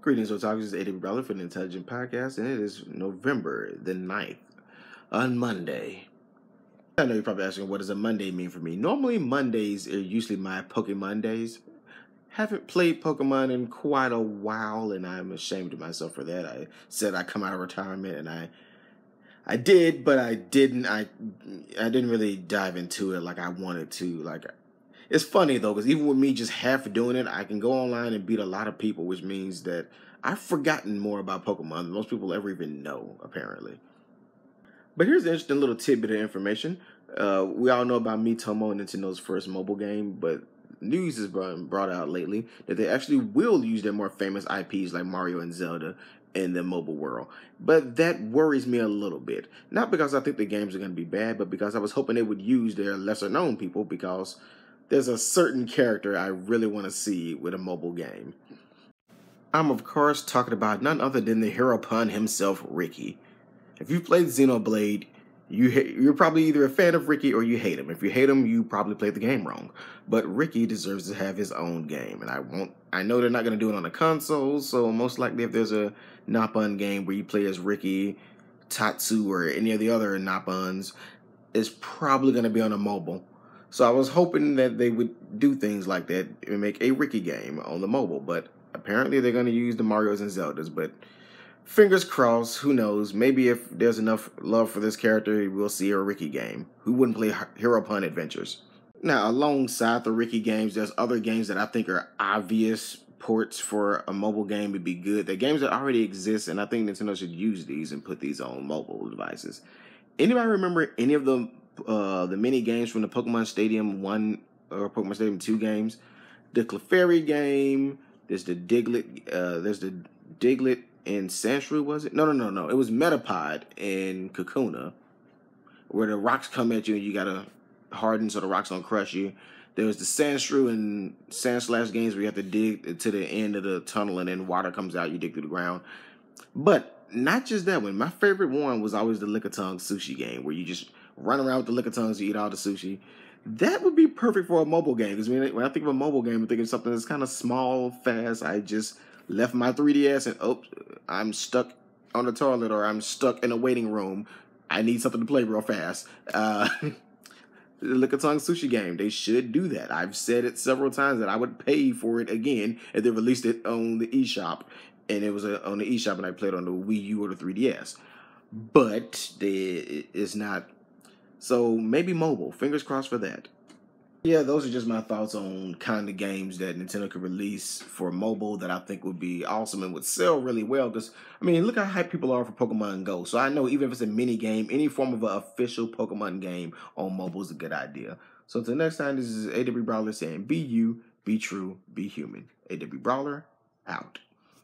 Greetings, Otakus. This is AWBrawler for the Nintelligent podcast, and it is November the 9th, on Monday. I know you're probably asking, what does a Monday mean for me? Normally, Mondays are usually my Pokemon days. Haven't played Pokemon in quite a while, and I'm ashamed of myself for that. I said I'd come out of retirement, and I did, but I didn't. I didn't really dive into it like I wanted to. It's funny though, because even with me just half doing it, I can go online and beat a lot of people, which means that I've forgotten more about Pokemon than most people ever even know, apparently. But here's an interesting little tidbit of information. We all know about Miitomo, Nintendo's first mobile game, but news has been brought out lately that they actually will use their more famous IPs like Mario and Zelda in the mobile world. But that worries me a little bit. Not because I think the games are going to be bad, but because I was hoping they would use their lesser known people, because there's a certain character I really want to see with a mobile game. I'm, of course, talking about none other than the Heropon himself, Ricky. If you've played Xenoblade, you're probably either a fan of Ricky or you hate him. If you hate him, you probably played the game wrong. But Ricky deserves to have his own game, and I know they're not going to do it on a console, so most likely if there's a Napun game where you play as Ricky, Tatsu, or any of the other Napuns, it's probably going to be on a mobile. So I was hoping that they would do things like that and make a Ricky game on the mobile, but apparently they're going to use the Marios and Zeldas, but fingers crossed, who knows, maybe if there's enough love for this character, we'll see a Ricky game. Who wouldn't play Heropon Adventures? Now, alongside the Ricky games, there's other games that I think are obvious ports for a mobile game would be good. They're games that already exist, and I think Nintendo should use these and put these on mobile devices. Anybody remember any of the mini games from the Pokemon Stadium 1 or Pokemon Stadium 2 games? The Clefairy game, there's the Diglett in Sandshrew, was it? No. It was Metapod in Kakuna, where the rocks come at you and you gotta harden so the rocks don't crush you. There was the Sandshrew and Sandslash games where you have to dig to the end of the tunnel and then water comes out, you dig through the ground. But not just that one. My favorite one was always the Lickitung sushi game, where you just run around with the Lickitungs to eat all the sushi. That would be perfect for a mobile game, because when I think of a mobile game, I'm thinking of something that's kind of small, fast. I just left my 3DS and I'm stuck on the toilet, or I'm stuck in a waiting room. I need something to play real fast. The Lickitung sushi game, they should do that. I've said it several times that I would pay for it again if they released it on the eShop, and it was on the eShop and I played on the Wii U or the 3DS. But it's not. So maybe mobile. Fingers crossed for that. Yeah, those are just my thoughts on kind of games that Nintendo could release for mobile that I think would be awesome and would sell really well. Because, I mean, look how hyped people are for Pokemon Go. So I know even if it's a mini game, any form of an official Pokemon game on mobile is a good idea. So until next time, this is AWBrawler saying be you, be true, be human. AWBrawler, out.